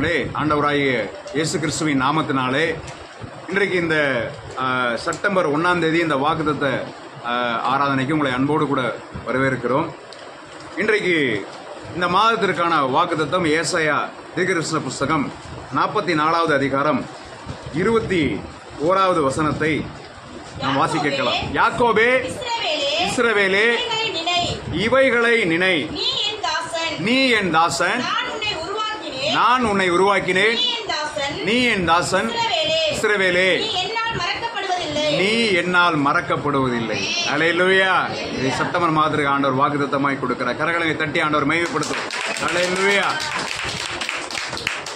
பிரியமானவர்களே, ஆண்டவராகிய இயேசு கிறிஸ்துவின் நாமத்தினாலே இன்றைக்கு இந்த செப்டம்பர் 1ஆம் தேதி இந்த வாக்குத்தத்த ஆராதனைக்கு உங்களை அன்போடு கூட வரவேற்கிறோம். இன்றைக்கு இந்த மாதத்திற்கான வாக்குத்தத்தம் ஏசாயா தீர்க்கதரிசன புஸ்தகம் 44வது அதிகாரம் 21வது வசனத்தை நாம் வாசிக்க கேட்கலாம். யாக்கோபே, இஸ்ரவேலே, இவைகளை நினை, நீ என் தாசன், நான் உன்னை உருவாக்கினேன், நீ என் தாசன், இஸ்ரவேலே, நீ என்னால் மறக்கப்படுவதில்லை. அல்லேலூயா. இது செப்டம்பர் மாதத்திற்கு ஆண்டவர் வாக்குத்தத்தமாய் கொடுக்கிறார். கரங்களை தட்டி ஆண்டவர் மகிமைப்படுத்தும். அல்லேலூயா.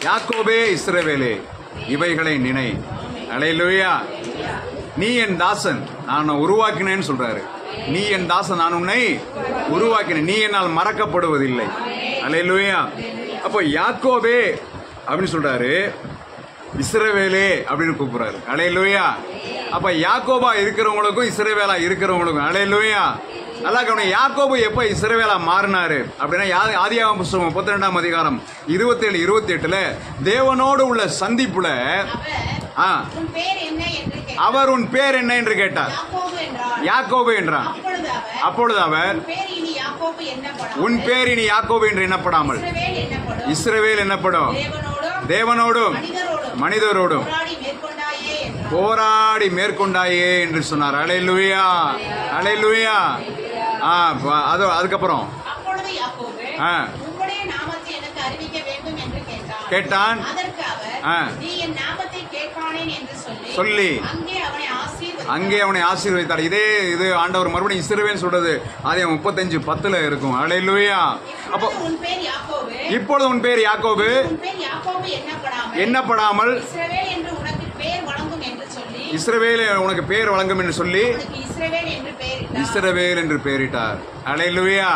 யாக்கோபே, இஸ்ரவேலே, இவைகளை நினை. அல்லேலூயா. நீ என் தாசன், நான் உருவாக்கினேன்னு சொல்றாரு. நீ என் தாசன், நான் உன்னை உருவாக்கினேன், நீ என்னால் மறக்கப்படுவதில்லை. அல்லேலூயா. அப்போ யாக்கோபே அப்படின்னு சொல்றாரு, இஸ்ரவேலே அப்படின்னு கூப்பிடுறாரு. அல்லேலூயா. அப்ப யாக்கோபா இருக்கிறவங்களுக்கும் இஸ்ரவேலா இருக்கிறவங்களுக்கும் அல்லேலூயா. நல்லா கவனிங்க. யாக்கோபு எப்ப இஸ்ரவேலா மாறினாரு அப்படின்னா, ஆதியாகமம் புஸ்தகம் 32ஆம் அதிகாரம் 27-28 தேவனோடு உள்ள சந்திப்புல அவர் உன் பேர் என்ன என்று கேட்டார். யாக்கோபு என்றான். அப்பொழுது அவர் உன் பேர் இனி யாக்கோபு என்று எண்ணப்படாமல் இஸ்ரவேல் என்னப்படும். தேவனோடும் மனிதரோடும் போராடி மேற்கொண்டாயே என்று சொன்னார். அல்லேலூயா. அல்லேலூயா. அதுக்கப்புறம் கேட்டான். சொல்லி அங்கே அவனை ஆசீர்வதித்தார். இது ஆண்டவர் மறுபடியும் இஸ்ரவேல் சொல்றது ஆதியாகமம் 35:10 இருக்கும். அல்லேலூயா. அப்போ இப்பொழுது உன் பேர் யாக்கோபு எண்ணப்படாமல் இஸ்ரவேல் உனக்கு பேர் வழங்கும் என்று சொல்லி இஸ்ரவேல் என்று பெயரிட்டார். அல்லேலூயா.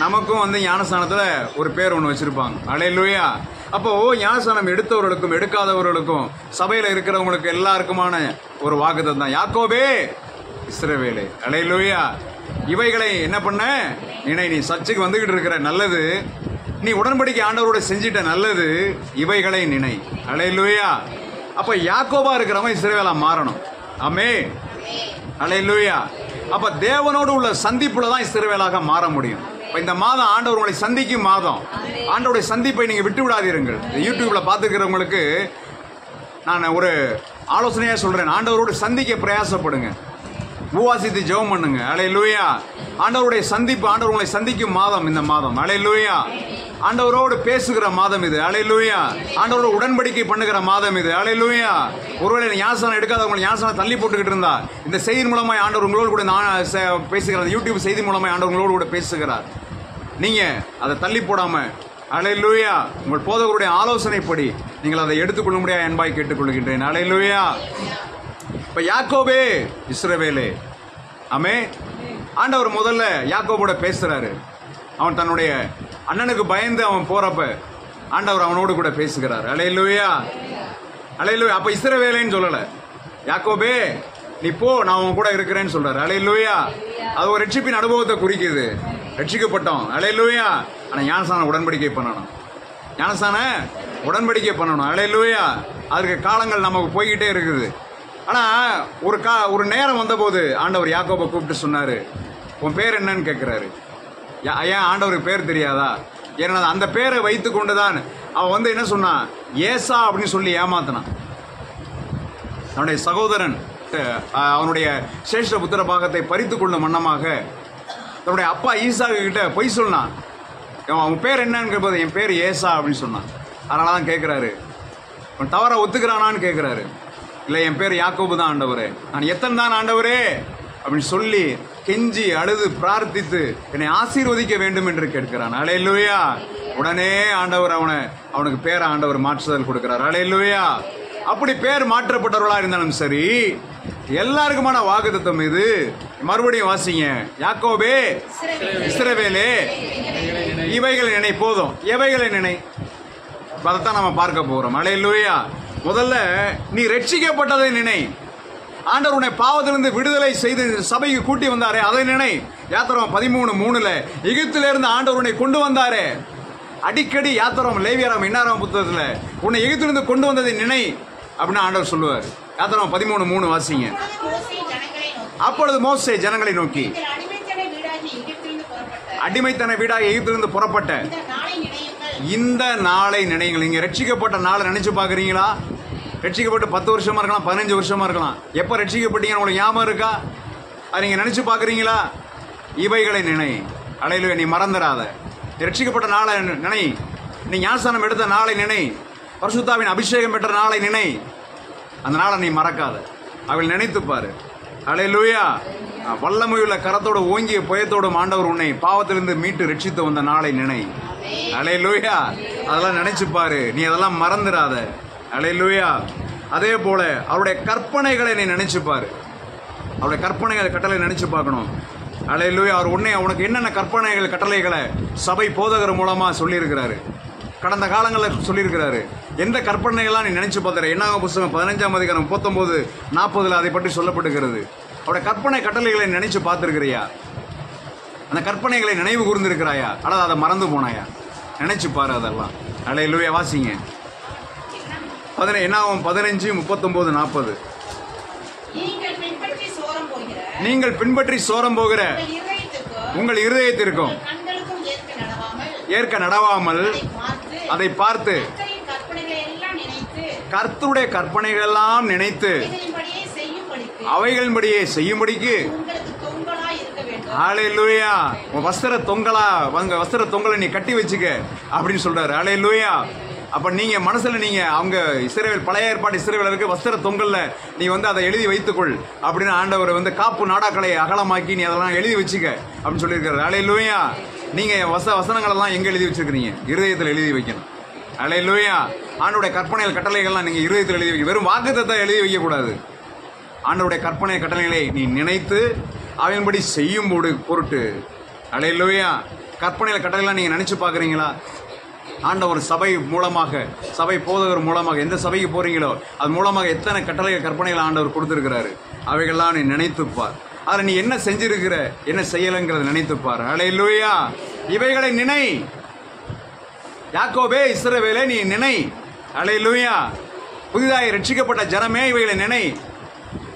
நமக்கும் ஞானஸ்தானத்துல ஒரு பேர் ஒண்ணு வச்சிருப்பாங்க. அல்லேலூயா. அப்போ ஞானஸ்தானம் எடுத்தவர்களுக்கும் எடுக்காதவர்களுக்கும் சபையில இருக்கிறவங்களுக்கு எல்லாருக்குமான ஒரு வாக்குத்தத்தம் தான். யாக்கோபே, இஸ்ரவேலே. அல்லேலூயா. இவைகளை என்ன பண்ண நினை. நீ சர்ச்சுக்கு வந்துகிட்டு இருக்கிற நல்லது, நீ உடன்படிக்கை ஆண்டவரோட செஞ்சிட்ட நல்லது, இவைகளை நினை. அல்லேலூயா. அப்ப யாக்கோபா இருக்கிறவன் இஸ்ரவேலா மாறணும். ஆமென். அல்லேலூயா. அப்ப தேவனோடு உள்ள சந்திப்புல தான் இஸ்ரவேலாக மாற முடியும். இந்த மாதம் ஆண்டவர் உங்களை சந்திக்கும் மாதம். ஆண்டவருடைய சந்திப்பை நீங்க விட்டு விடாதீர்கள். யூடியூப்ல பாத்துக்கிறவங்களுக்கு நான் ஒரு ஆலோசனையா சொல்றேன். ஆண்டவரோடு சந்திக்க பிரயாசப்படுங்க, உபவாசித்து ஜெபம் பண்ணுங்க. அல்லேலூயா. ஆண்டவருடைய சந்திப்பு, ஆண்டவர் உங்களை சந்திக்கும் மாதம் இந்த மாதம். அல்லேலூயா. ஆண்டவரோடு பேசுகிற மாதம் இது. அல்லேலூயா. ஆண்டவரோடு உடன்படிக்கை பண்ணுகிற மாதம் இது. அல்லேலூயா. ஒருவேளை ஞானஸ்தானம் எடுக்காதவங்க ஞானஸ்தானம் தள்ளி போட்டுக்கிட்டு இருந்தா, இந்த செய்தி மூலமாய் ஆண்டவர் உங்களோடு கூட நான் பேசுகிறேன். யூடியூப் செய்தி மூலமாய் ஆண்டவர் உங்களோடு கூட பேசுகிறார். நீங்க அதை தள்ளி போடாம அல்லேலூயா உங்கள் போதகருடைய ஆலோசனைப்படி நீங்கள் அதை எடுத்துக்கொள்ள முடியாது என்பாய் கேட்டுக்கொள்கின்றேன். அல்லேலூயா. இப்ப யாக்கோபே, இஸ்ரவேலே. ஆமென். ஆண்டவர் முதல்ல யாக்கோபோட பேசுறாரு. அவன் தன்னுடைய அண்ணனுக்கு பயந்து அவன் போறப்ப ஆண்டவர் அவனோடு கூட பேசுகிறார். அல்லேலூயா. அல்லேலூயா. அப்ப இஸ்ரவேலேன்னு சொல்லல, யாக்கோபே நீ போ, நான் உன் கூட இருக்கிறேன்னு சொல்றாரு. அல்லேலூயா. அது ஒரு ரட்சிப்பின் அனுபவத்தை குறிக்குது. ரட்சிக்கப்பட்டோம். அல்லேலூயா. ஆனா ஞானஸ்தான உடன்படிக்கை பண்ணணும். ஞானஸ்தான உடன்படிக்கை பண்ணணும். அல்லேலூயா. அதுக்கு காலங்கள் நமக்கு போய்கிட்டே இருக்குது. ஆனா ஒரு நேரம் வந்த போது ஆண்டவர் யாக்கோபை கூப்பிட்டு சொன்னாரு, உன் பேர் என்னன்னு கேட்கிறாரு. ஏன் ஆண்டவருக்கு பேர் தெரியாதா? ஏன்னா அந்த பேரை வைத்து கொண்டுதான் அவன் என்ன சொன்னான், ஏசா அப்படின்னு சொல்லி ஏமாத்தினான். அவனுடைய சகோதரன் அவனுடைய சேஷ்ட புத்திர பாகத்தை பறித்து கொள்ளும் வண்ணமாக தன்னுடைய அப்பா ஈசாக்கு கிட்ட பொய் சொன்னான். அவன் பேர் என்னன்னு கேட்பது, என் பேர் ஏசா அப்படின்னு சொன்னான். அதனாலதான் கேட்கிறாரு, அவன் தவற ஒத்துக்கிறானான்னு கேட்கிறாரு. இல்லை, என் பேர் யாக்கோபு தான் ஆண்டவரே, நான் எத்தனை தான் ஆண்டவரே அப்படின்னு சொல்லி கெஞ்சி அழுது பிரார்த்தித்து என்னை ஆசீர்வதிக்க வேண்டும் என்று கேட்கிறான். அல்லேலூயா. உடனே ஆண்டவர் அவனுக்கு பேரை ஆண்டவர் மாற்றுதல் கொடுக்கிறார். அல்லேலூயா. அப்படி பேர் மாற்றப்பட்டவர்களா இருந்தாலும் சரி, எல்லாருக்குமான வாக்குத்தத்தம் இது. மறுபடியும் வாசிங்க. யாக்கோபே, இஸ்ரவேலே, இவைகளை நினை. போதும், எவைகளை நினை, அதைத்தான் நம்ம பார்க்க போறோம். அல்லேலூயா. முதல்ல நீ ரட்சிக்கப்பட்டதை நினை. ஆண்டவர் உன்னை பாவத்திலிருந்து விடுதலை செய்து சபைக்கு கூட்டி வந்தாரே, அதை நினை. யாத்திராகமம் 13:3 எகிப்திலிருந்து ஆண்டவர் உன்னை கொண்டு வந்தாரே, அடிக்கடி யாத்திரம் லேவியராம் என்னாராம் புத்தகத்துல உன்னை எகிப்திலிருந்து கொண்டு வந்ததை நினை அப்படின்னு ஆண்டவர் சொல்லுவார். யாத்திரம் 13:3 வாசிங்க. அப்பொழுது மோசே ஜனங்களை நோக்கி, அடிமைத்தன வீடாக எகிப்திலிருந்து புறப்பட்ட இந்த நாளை நினைங்கள். நீங்க ரட்சிக்கப்பட்ட நாளை நினைச்சு பாக்குறீங்களா? ரட்சிக்கப்பட்டு 10 வருஷமா இருக்கலாம், 15 வருஷமா இருக்கலாம். எப்ப ரட்சிக்கப்பட்டீங்கன்னு உங்களுக்கு ஞாபகம் இருக்கா? அதை நீங்க நினைச்சு பாக்குறீங்களா? இவைகளை நினை. அலையிலுவே, நீ மறந்துடாத. ரட்சிக்கப்பட்ட நாளை நினை. நீ ஞானஸ்நானம் எடுத்த நாளை நினை. பரிசுத்தாவின் அபிஷேகம் பெற்ற நாளை நினை. அந்த நாளை நீ மறக்காத. அவள் நினைத்துப்பாரு. அல்லேலூயா. வல்லமையுள்ள கரத்தோடு ஓங்கிய புயத்தோடும் ஆண்டவர் உன்னை பாவத்திலிருந்து மீட்டு ரட்சித்து வந்த நாளை நினை. அல்லேலூயா. அதெல்லாம் நினைச்சுப்பாரு. நீ அதெல்லாம் மறந்துடாத. அல்லேலூயா. அதே போல அவருடைய கற்பனைகளை நீ நினைச்சுப்பாரு. அவருடைய கற்பனைகள் கட்டளை நினைச்சு பார்க்கணும். அல்லேலூயா. அவர் உனக்கு என்னென்ன கற்பனைகள் கட்டளைகளை சபை போதகர் மூலமா சொல்லியிருக்கிறாரு, கடந்த காலங்களில் சொல்லியிருக்கிறாரு. எந்த கற்பனைகள்லாம் நீ நினைச்சு பார்த்துற? என்னாகும் புத்தகம் 15ஆம் அதிகாரம் 39-40 அதை பற்றி சொல்லப்பட்டிருக்கிறது. அவருடைய கற்பனை கட்டளைகளை நினைச்சு பார்த்துருக்கிறியா? அந்த கற்பனைகளை நினைவு கூர்ந்திருக்கிறாயா? அல்லது அதை மறந்து போனாயா? நினைச்சு பாரு அதெல்லாம். அல்லேலூயா. வாசிங்க. என்னாகும் 15:39-40. நீங்கள் பின்பற்றி சோரம் போகிற உங்கள் இருதயத்திற்கும் ஏற்க நடவாமல் அதை பார்த்து கர்த்தருடைய கற்பனைகள் எல்லாம் நினைத்து அவைகளின்படியே செய்யும்படிக்கு அல்லேலூயா. உன் வஸ்திர தொங்கலை நீ கட்டி வச்சுக்க அப்படின்னு சொல்றாரு. அல்லேலூயா. அப்ப நீங்க மனசுல நீங்க அவங்க இஸ்ரவேல் பழைய ஏற்பாடு இஸ்ரவேலருக்கு வஸ்திர தொங்கல்ல நீ அதை எழுதி வைத்துக்கொள் அப்படின்னு ஆண்டவர் காப்பு நாடாக்களை அகலமாக்கி நீ அதெல்லாம் எழுதி வச்சுக்க அப்படின்னு சொல்லியிருக்காரு. அல்லேலூயா. நீங்க வசனங்கள் எல்லாம் எங்க எழுதி வச்சிருக்கீங்க? இருதயத்தில் எழுதி வைக்கணும். அல்லேலூயா. ஆண்டவருடைய கற்பனைகள் கட்டளைகள்லாம் நீங்க இருதயத்தில் எழுதி வைக்க, வெறும் வாக்குத்தத்தத்தை எழுதி வைக்க கூடாது. ஆண்டவருடைய கற்பனை கட்டளைகளை நீ நினைத்து அவையின்படி செய்யும் பொருட்டு. அல்லேலூயா. கற்பனைகள் கட்டளைகள்லாம் நீங்க நினைச்சு பாக்குறீங்களா? ஆண்டவர் சபை மூலமாக, சபை போதகர் மூலமாக எந்த சபைக்கு போறீங்களோ அது மூலமாக எத்தனை கட்டளைகள் கற்பனைகள் ஆண்டவர் கொடுத்திருக்கிறாரு. அவைகள்லாம் நீ நினைத்துப்பார். அதில் நீ என்ன செஞ்சிருக்கிற, என்ன செய்யலைங்கிறத நினைத்துப்பார். அல்லேலூயா. இவைகளை நினை. யாக்கோபே, இஸ்ரவேலே, நீ நினை. அல்லேலூயா. புதிதாக ரட்சிக்கப்பட்ட ஜனமே, இவைகளை நினை.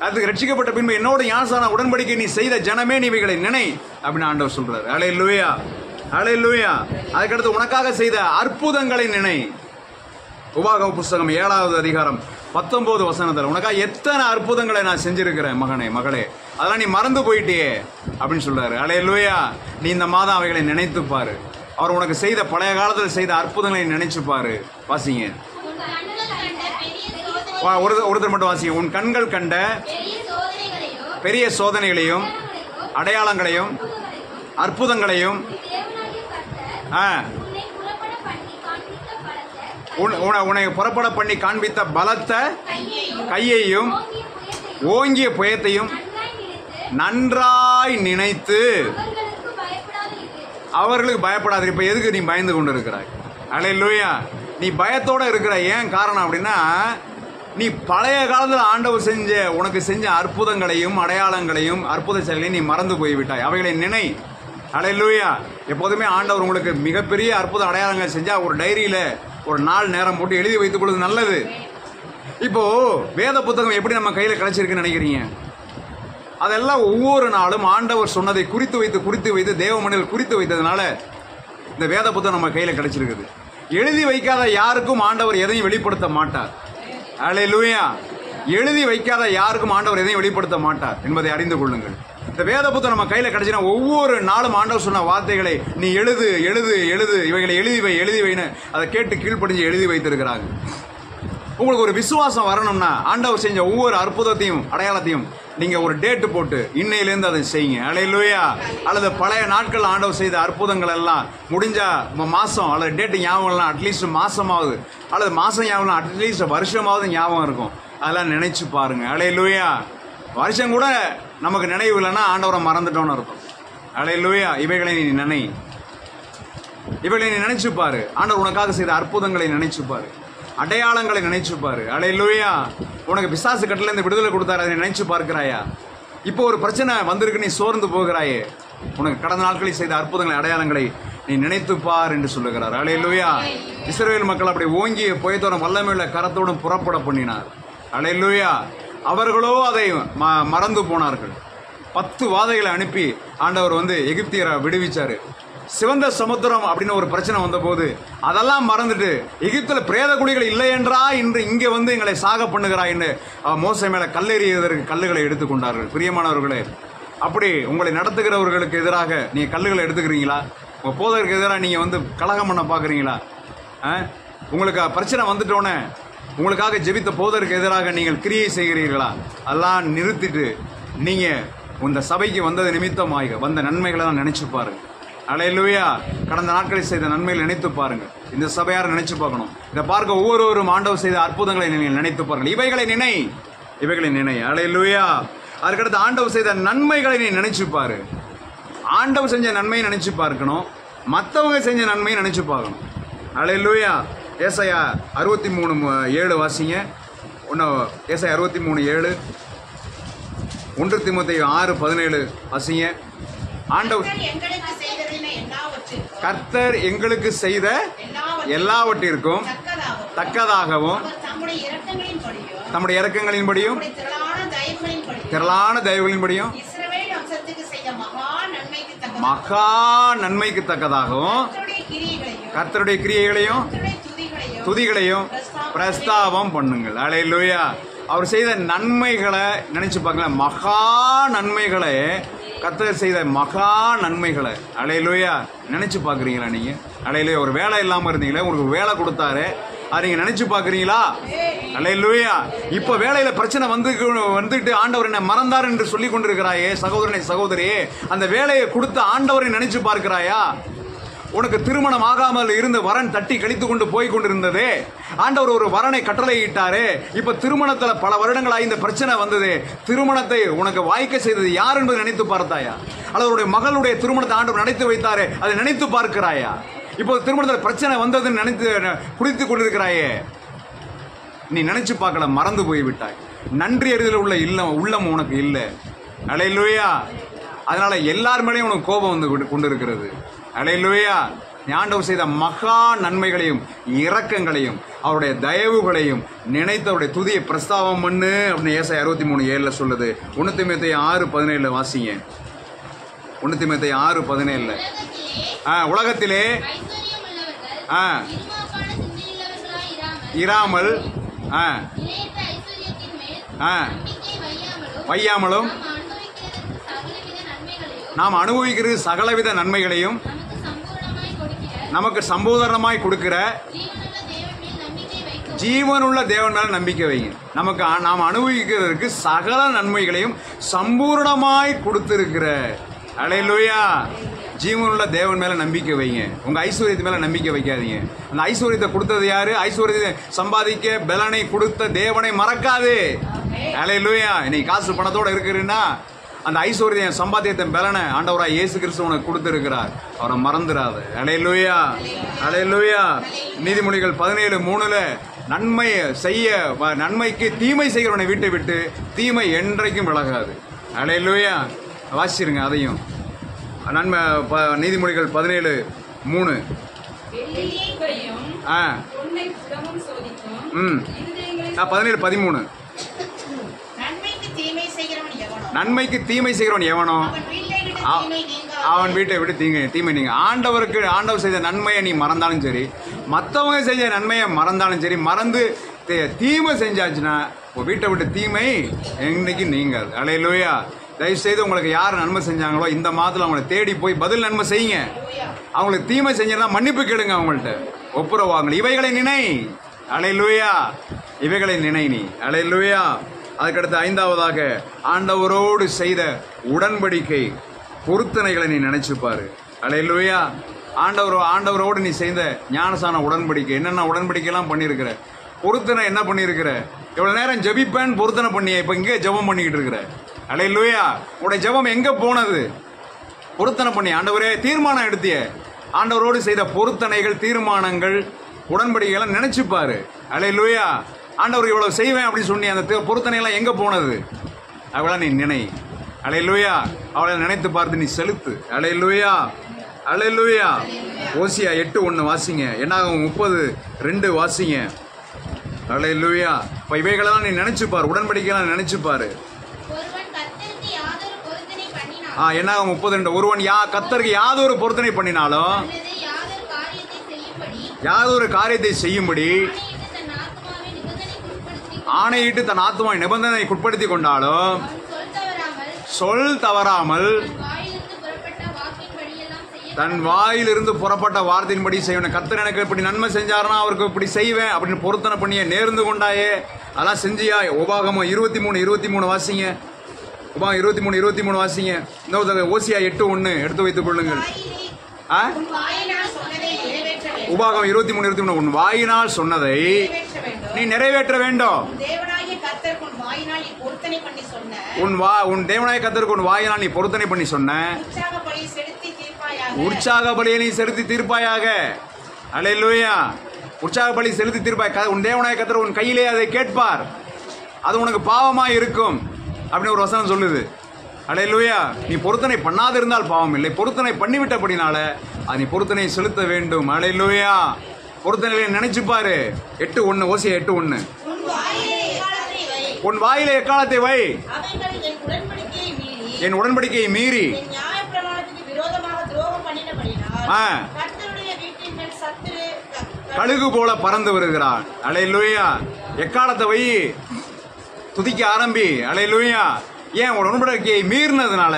அதுக்கு ரட்சிக்கப்பட்ட பின்பு என்னோட ஞானஸ்நான உடன்படிக்கை நீ செய்த ஜனமே, நீ இவைகளை நினை அப்படின்னு ஆண்டவர் சொல்றாரு. அல்லேலூயா. அல்லேலூயா. அதுக்கடுத்து உனக்காக செய்த அற்புதங்களை நினை. உபாகம புத்தகம் 7ஆவது அதிகாரம் 19 வசனத்தில் உனக்காக எத்தனை அற்புதங்களை நான் செஞ்சிருக்கிறேன் மகனே, மகளே, அதெல்லாம் நீ மறந்து போயிட்டியே அப்படின்னு சொல்றாரு. அல்லேலூயா. நீ இந்த மாதம் அவைகளை நினைத்து பாரு. அவர் உனக்கு செய்த பழைய காலத்தில் செய்த அற்புதங்களை நினைச்சு பாரு. வாசிங்க. ஒருத்தர் மட்டும் வாசிங்க. உன் கண்கள் கண்ட பெரிய சோதனைகளையும் அடையாளங்களையும் அற்புதங்களையும் உன்னை புறப்பட பண்ணி காண்பித்த பலத்த கையையும் ஓங்கிய புயத்தையும் நன்றாய் நினைத்து அவர்களுக்கு பயப்படாது. இப்ப எதுக்கு நீ பயந்து கொண்டு இருக்கிறாய்? அல்லேலூயா. நீ பயத்தோட இருக்கிற ஏன் காரணம் அப்படின்னா, நீ பழைய காலத்தில் ஆண்டவர் உனக்கு செஞ்ச அற்புதங்களையும் அடையாளங்களையும் அற்புத செயல்களையும் நீ மறந்து போய்விட்டாய். அவைகளை நினை. அல்லேலூயா. எப்போதுமே ஆண்டவர் உங்களுக்கு மிகப்பெரிய அற்புத அடையாளங்கள் செஞ்சா ஒரு டைரியில ஒரு நாள் நேரம் போட்டு எழுதி வைத்துக் கொள்வது நல்லது. இப்போ வேத புத்தகம் எப்படி நம்ம கையில கிடைச்சிருக்குன்னு நினைக்கிறீங்க? அதெல்லாம் ஒவ்வொரு நாளும் ஆண்டவர் சொன்னதை குறித்து வைத்து தேவ மனிதர்கள் குறித்து வைத்ததுனால இந்த வேத புத்தகம் நம்ம கையில கிடைச்சிருக்குது. எழுதி வைக்காத யாருக்கும் ஆண்டவர் எதையும் வெளிப்படுத்த மாட்டார். அல்லேலூயா. எழுதி வைக்காத யாருக்கும் ஆண்டவர் எதையும் வெளிப்படுத்த மாட்டார் என்பதை அறிந்து கொள்ளுங்கள். இந்த வேத புத்தகம் நம்ம கையில கிடைச்சினா ஒவ்வொரு நாளும் ஆண்டவர் சொன்ன வார்த்தைகளை நீ எழுது எழுது எழுது, இவைகளை எழுதி வைன்னு அதை கேட்டு கீழ்ப்படிஞ்சு எழுதி வைத்திருக்கிறாங்க. உங்களுக்கு ஒரு விசுவாசம் வரணும்னா ஆண்டவர் செஞ்ச ஒவ்வொரு அற்புதத்தையும் அடையாளத்தையும் நீங்க ஒரு டேட்டு போட்டு இன்னையிலேருந்து அதை செய்யுங்க. அல்லேலூயா. அல்லது பழைய நாட்கள் ஆண்டவர் செய்த அற்புதங்கள் எல்லாம் முடிஞ்சா மாசம் அல்லது டேட்டு ஞாபகம், அட்லீஸ்ட் மாசமாவது அல்லது மாசம் ஞாபகம், அட்லீஸ்ட் வருஷமாவது ஞாபகம் இருக்கும். அதெல்லாம் நினைச்சு பாருங்க. அல்லேலூயா. வருஷம் கூட நமக்கு நினைவு இல்லைன்னா ஆண்டவரை மறந்துட்டோம்னு அர்த்தம். அல்லேலூயா. இவைகளை நீ நினைச்சு பாரு. ஆண்டவர் உனக்காக செய்த அற்புதங்களை நினைச்சு பாரு, அடையாளங்களை நினைச்சு பாரு. அல்லேலூயா. உனக்கு பிசாசு கட்டில இருந்து விடுதலை கொடுத்தாரு, அதை நினைச்சு பார்க்கிறாயா? இப்போ ஒரு பிரச்சனை வந்திருக்கு, நீ சோர்ந்து போகிறாயே, உனக்கு கடந்த நாட்களில் செய்த அற்புதங்களை அடையாளங்களை நீ நினைத்துப்பார் என்று சொல்லுகிறார். அல்லேலூயா. இஸ்ரவேல் மக்கள் அப்படி ஓங்கி புயத்தோடும் வல்லமையுள்ள கரத்தோடும் புறப்பட பண்ணினார். அல்லேலூயா. அவர்களோ அதை மறந்து போனார்கள். 10 வாதைகளை அனுப்பி ஆண்டவர் எகிப்தியரை விடுவிச்சாரு. சிவந்த சமுத்திரம் அப்படின்னு ஒரு பிரச்சனை வந்த போது அதெல்லாம் மறந்துட்டு எகிப்துல பிரேத குடிகள் இல்லை என்றா இன்று இங்கே எங்களை சாக பண்ணுகிறாய் என்று மோசே மேல கல்லெறியதற்கு கல்லுகளை எடுத்துக்கொண்டார்கள். பிரியமானவர்களே, அப்படி உங்களை நடத்துகிறவர்களுக்கு எதிராக நீங்க கல்லுகளை எடுத்துக்கிறீங்களா? உங்க போதற்கு எதிராக நீங்க கலகம் பண்ண பாக்குறீங்களா? உங்களுக்கு பிரச்சனை வந்துட்டோன்னே உங்களுக்காக ஜெபித்த போதற்கு எதிராக நீங்கள் கிரியை செய்கிறீர்களா? அதெல்லாம் நிறுத்திட்டு நீங்க இந்த சபைக்கு வந்தது நிமித்தமாக வந்த நன்மைகளை தான் நினைச்சு பாருங்க. அல்லேலூயா. கடந்த நாட்களில் செய்த நன்மைகளை நினைத்து பாருங்க. இந்த சபையார் நினைச்சு பார்க்கணும். இதை பார்க்க ஒவ்வொருவரும் ஆண்டவர் செய்த அற்புதங்களை நீங்கள் நினைத்து பாருங்கள். இவைகளை நினை. அல்லேலூயா. அதுக்கடுத்து ஆண்டவர் செய்த நன்மைகளை நீ நினைச்சு பாரு. ஆண்டவர் செஞ்ச நன்மையை நினைச்சு பார்க்கணும், மற்றவங்க செஞ்ச நன்மையை நினைச்சு பார்க்கணும். அல்லேலூயா. ஏசாயா 63:7 வாசிங்க. ஏசாயா 63:7, 1 தீமோத்தேயு 6:17 வாசிங்க. ஆண்டவர் கர்த்தர் எங்களுக்கு செய்த எல்லாவற்றிற்கும் தக்கதாகவும் தம்முடைய இரக்கங்களின்படியும் திரளான தயவுகளின்படியும் மகா நன்மைக்கு தக்கதாகவும் கர்த்தருடைய கிரியைகளையும் துதிகளையும் பிரஸ்தாபம் பண்ணுங்கள். அல்லேலூயா. அவர் செய்த நன்மைகளை நினைச்சு பார்க்கலாம். மகா நன்மைகளை, கர்த்தர் செய்த மகா நன்மைகளை அல்லேலூயா நினைச்சு பார்க்குறீங்களா நீங்க? அல்லேலூயா. ஒரு வேலை இல்லாமல் இருந்தீங்களே, உங்களுக்கு வேலை கொடுத்தாரு, அதை நீங்க நினைச்சு பார்க்குறீங்களா? அல்லேலூயா. இப்போ வேலையில பிரச்சனை வந்துட்டு ஆண்டவர் என்ன மறந்தார் என்று சொல்லி கொண்டிருக்கிறாயே சகோதரனை சகோதரியே, அந்த வேலையை கொடுத்த ஆண்டவரை நினைச்சு பார்க்கிறாயா? உனக்கு திருமணம் ஆகாமல் இருந்து வரன் தட்டி கழித்து கொண்டு போய் கொண்டிருந்ததே, ஆண்டவர் ஒரு வரனை கட்டளையிட்டாரு. இப்ப திருமணத்துல பல வருடங்களாக இந்த பிரச்சனை வந்தது. திருமணத்தை உனக்கு வாய்க்க செய்தது யார் என்பதை நினைத்து பார்த்தாயா? அல்லது மகளுடைய திருமணத்தை ஆண்டவர் நடத்தி வைத்தாரு, அதை நினைத்து பார்க்கிறாயா? இப்போ திருமணத்தில் பிரச்சனை வந்ததுன்னு நினைத்து குடித்துக் கொண்டிருக்கிறாயே, நீ நினைச்சு பார்க்கல, மறந்து போய்விட்டாய். நன்றி அறிதல் உள்ள உள்ளம் உனக்கு இல்லை. அல்லேலூயா. அதனால எல்லார் மேலேயும் உனக்கு கோபம் வந்து கொண்டிருக்கிறது. அல்லேலூயா. ஆண்டவர் செய்த மகா நன்மைகளையும் இரக்கங்களையும் அவருடைய தயவுகளையும் நினைத்து அவருடைய துதியை பிரஸ்தாபம் பண்ணு அப்படின்னு ஏசாயா 63:7 சொல்லுது. 1 தீமோத்தேயு 6:17 வாசிங்க. 1 தீமோத்தேயு 6:17 உலகத்திலே இராமல் வையாமலும் நாம் அனுபவிக்கிற சகலவித நன்மைகளையும் நமக்கு சம்பூர்ணமாய் கொடுக்கிற ஜீவனுள்ள தேவன் மேல நம்பிக்கை வைங்க. நமக்கு நாம் அனுபவிக்கிறதுக்கு சகல நன்மைகளையும் சம்பூர்ணமாய் கொடுத்திருக்கிற அல்லேலூயா ஜீவனுள்ள தேவன் மேல நம்பிக்கை வைங்க. உங்க ஐஸ்வர்யத்து மேல நம்பிக்கை வைக்காதீங்க. அந்த ஐஸ்வர்யத்தை கொடுத்தது யாரு? ஐஸ்வர்யத்தை சம்பாதிக்க பலனை கொடுத்த தேவனை மறக்காது. அல்லேலூயா. இன்னைக்கு காசு பணத்தோட இருக்கிறீன்னா அந்த ஐஸ்வர்ய சம்பாத்தியத்தை பலனை ஆண்டவராய் இயேசு கிறிஸ்து உனக்கு கொடுத்திருக்கிறார். அவரை மறந்துடாத. அல்லேலூயா. அல்லேலூயா. நீதிமொழிகள் 17:3 நன்மை செய்ய நன்மைக்கு தீமை செய்கிறவனை வீட்டை விட்டு தீமை என்றைக்கும் விலகாது. அல்லேலூயா. வாசிச்சிருங்க அதையும். நன்மை நீதிமொழிகள் 17:3 17:13 நன்மைக்கு தீமை செய்கிறவன் எவனோ அவன் வீட்டை விட்டு தீமை நீங்க. ஆண்டவர் செய்த நன்மையை நீ மறந்தாலும் சரி, மற்றவங்க செஞ்ச நன்மையை மறந்தாலும் சரி, மறந்து தீமை செஞ்சாச்சுன்னா வீட்டை விட்டு தீமை என்னைக்கு நீங்காது. அல்லேலூயா. தயவு செய்து உங்களுக்கு யார் நன்மை செஞ்சாங்களோ இந்த மாதத்துல அவங்களை தேடி போய் பதில் நன்மை செய்யுங்க. அவங்களுக்கு தீமை செஞ்சா மன்னிப்பு கேளுங்க, அவங்கள்ட்ட ஒப்புரவாங்க. இவைகளை நினை. அல்லேலூயா. இவைகளை நினை நீ. அல்லேலூயா. அதுக்கடுத்து 5வதாக ஆண்டவரோடு செய்த உடன்படிக்கை பொருத்தனைகளை நீ நினைச்சுப்பாரு. அல்லேலூயா. ஆண்டவரோடு நீ செய்த ஞானசான உடன்படிக்கை, என்னென்ன உடன்படிக்கைலாம் பண்ணியிருக்கிற, பொருத்தனை என்ன பண்ணியிருக்கிற, எவ்வளவு நேரம் ஜெபிப்பேன் பொருத்தனை பண்ணிய, இப்ப இங்கே ஜெபம் பண்ணிக்கிட்டு இருக்கிற. அல்லேலூயா. உடைய ஜெபம் எங்க போனது? பொருத்தனை பண்ணி ஆண்டவரே தீர்மானம் எடுத்திய, ஆண்டவரோடு செய்த பொருத்தனைகள் தீர்மானங்கள் உடன்படிக்கைகளை நினைச்சுப்பாரு. அல்லேலூயா. ஆண்டவர் இவ்வளவு செய்வேன் அப்படின்னு சொன்னி அந்த பொருத்தனை எல்லாம் எங்க போனது? அவளை நீ நினை. அல்லேலூயா. அவளை நினைத்து பார்த்து நீ செலுத்து. அல்லேலூயா. அல்லேலூயா. ஓசியா 8:1 வாசிங்க. என்னாகும் 30:2 வாசிங்க. அல்லேலூயா. இப்ப இவைகளெல்லாம் நீ நினைச்சுப்பாரு, உடன்படிக்கையெல்லாம் நினைச்சுப்பாரு. என்னாகும் 32 ஒருவன் கர்த்தருக்கு யாதொரு பொருத்தனை பண்ணினாலும் யாதொரு காரியத்தை செய்யும்படி ஆணையிட்டு தன் ஆத்மாவை நிபந்தனைக்கு உட்படுத்தி கொண்டாலும் சொல் தவறாமல் தன் வாயிலிருந்து புறப்பட்ட வார்த்தையின்படி செய்வேன். கர்த்தர் எனக்கு இப்படி நன்மை செஞ்சாருன்னா அவருக்கு இப்படி செய்வேன் அப்படின்னு பொருத்தனை பண்ணிய நேர்ந்து கொண்டாயே, அதெல்லாம் செஞ்சியா? உபாகமம் 23:23 வாசிங்க. உபாகம் 23:23 வாசிங்க. இன்னொரு ஓசியா 8:1 எடுத்து வைத்துக் கொள்ளுங்கள். உபாகம் 23:23 உன் வாயினால் சொன்னதை நீ நிறைவேற்ற வேண்டும். உன் தேவனாய கர்த்தருக்கு உன் வாயினால் நீ பொருத்தனை பண்ணி சொன்ன உற்சாக பலியை நீ செலுத்தி தீர்ப்பாயாக. அல்லேலூயா. உற்சாக பலி செலுத்தி தீர்ப்பாய். உன் தேவனாய கர்த்தர் உன் கையிலே அதை கேட்பார். அது உனக்கு பாவமாய் இருக்கும் அப்படின்னு ஒரு வசனம் சொல்லுது. அல்லேலூயா. நீ பொருத்தனை பண்ணாது இருந்தால் பாவம் இல்லை, பொருத்தனை பண்ணிவிட்டபடினால அது நீ பொருத்தனை செலுத்த வேண்டும். அல்லேலூயா. பொருத்தனை நினைச்சுப்பாரு. 8:1 ஓசியா 8:1 உன் வாயிலே எக்காலத்தை வை, என் உடன்படிக்கையை மீறி கழுகு போல பறந்து வருகிறான். அல்லேலூயா. எக்காலத்தை வை, துதிக்க ஆரம்பி. அல்லேலூயா. ஏன் உடன்படிக்கையை மீறினதுனால